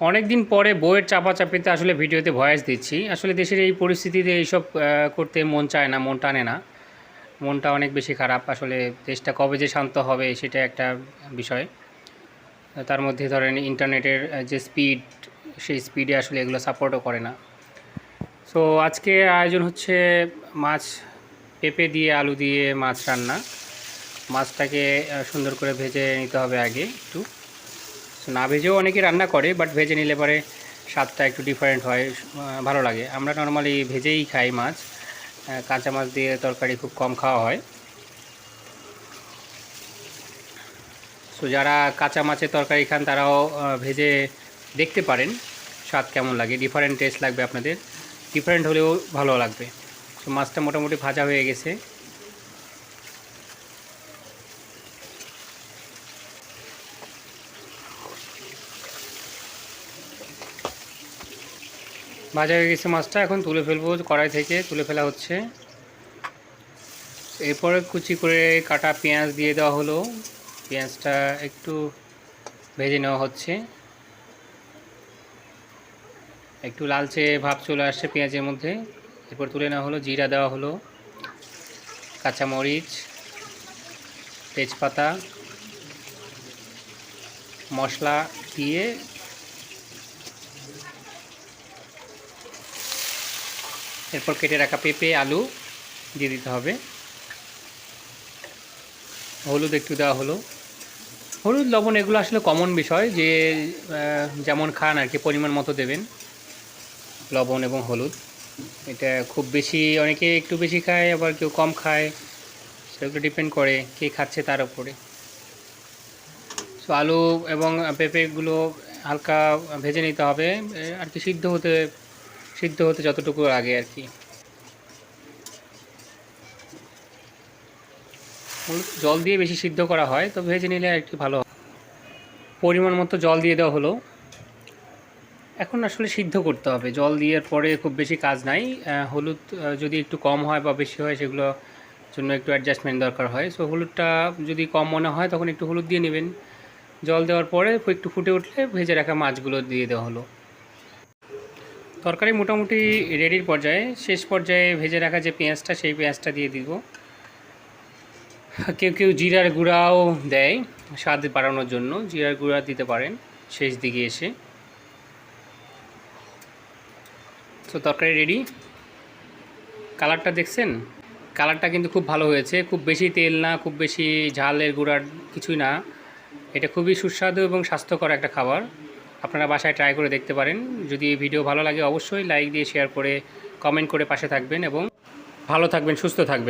অনেক দিন পরে বইয়ের চাপাচাপিতে আসলে ভিডিওতে ভয়েস দিচ্ছি। আসলে দেশের এই পরিস্থিতিতে এইসব করতে মন চায় না, মন টানে না। মনটা অনেক বেশি খারাপ। আসলে দেশটা কবে যে শান্ত হবে সেটা একটা বিষয়। তার মধ্যে ধরেন ইন্টারনেটের যে স্পিড, সেই স্পিডে আসলে এগুলো সাপোর্টও করে না। সো আজকে আয়োজন হচ্ছে মাছ, পেঁপে দিয়ে আলু দিয়ে মাছ রান্না। মাছটাকে সুন্দর করে ভেজে নিতে হবে আগে একটু। না ভেজেও অনেকে রান্না করে, বাট ভেজে নিলে পরে স্বাদটা একটু ডিফারেন্ট হয়, ভালো লাগে। আমরা নর্মালি ভেজেই খাই মাছ। কাঁচা মাছ দিয়ে তরকারি খুব কম খাওয়া হয়। সো যারা কাঁচা মাছের তরকারি খান তারাও ভেজে দেখতে পারেন স্বাদ কেমন লাগে। ডিফারেন্ট টেস্ট লাগবে আপনাদের, ডিফারেন্ট হলেও ভালো লাগবে। সো মাছটা মোটামুটি ভাজা হয়ে গেছে। ভাজা হয়ে গেছে মাছটা, এখন তুলে ফেলবো। কড়াই থেকে তুলে ফেলা হচ্ছে। এরপরে কুচি করে কাটা পেঁয়াজ দিয়ে দেওয়া হলো। পেঁয়াজটা একটু ভেজে নেওয়া হচ্ছে। একটু লালচে ভাব চলে আসছে পেঁয়াজের মধ্যে। এরপর তুলে নেওয়া হলো, জিরা দেওয়া হলো, কাঁচামরিচ, তেজপাতা, মশলা দিয়ে এরপর কেটে রাখা পেঁপে আলু দিয়ে দিতে হবে। হলুদ একটু দেওয়া হলো। হলুদ লবণ এগুলো আসলে কমন বিষয়, যে যেমন খান আর কি পরিমাণ মতো দেবেন লবণ এবং হলুদ। এটা খুব বেশি, অনেকে একটু বেশি খায়, আবার কেউ কম খায়। সেগুলো ডিপেন্ড করে কে খাচ্ছে তার উপরে। সো আলু এবং পেঁপেগুলো হালকা ভেজে নিতে হবে আর কি, সিদ্ধ হতে যতটুকু আগে আর কি। জল দিয়ে বেশি সিদ্ধ করা হয়, তো ভেজে নিলে একটু ভালো। পরিমাণ মতো জল দিয়ে দেওয়া হলো। এখন আসলে সিদ্ধ করতে হবে, জল দেওয়ার পরে খুব বেশি কাজ নাই। হলুদ যদি একটু কম হয় বা বেশি হয় সেগুলো জন্য একটু অ্যাডজাস্টমেন্ট দরকার হয়। সো হলুদটা যদি কম মনে হয় তখন একটু হলুদ দিয়ে নেবেন। জল দেওয়ার পরে একটু ফুটে উঠলে ভেজে রাখা মাছগুলো দিয়ে দেওয়া হলো। তরকারি মোটামুটি রেডির পর্যায়ে, শেষ পর্যায়ে ভেজে রাখা যে পেঁয়াজটা, সেই পেঁয়াজটা দিয়ে দিব। কেউ কেউ জিরার গুঁড়াও দেয় স্বাদ বাড়ানোর জন্য, জিরার গুঁড়া দিতে পারেন শেষ দিকে এসে। তো তরকারি রেডি। কালারটা দেখছেন? কালারটা কিন্তু খুব ভালো হয়েছে। খুব বেশি তেল না, খুব বেশি ঝালের গুঁড়ার কিছুই না। এটা খুবই সুস্বাদু এবং স্বাস্থ্যকর একটা খাবার। আপনারা বাসায় ট্রাই করে দেখতে পারেন। যদি এই ভিডিও ভালো লাগে অবশ্যই লাইক দিয়ে শেয়ার করে কমেন্ট করে পাশে থাকবেন এবং ভালো থাকবেন, সুস্থ থাকবেন।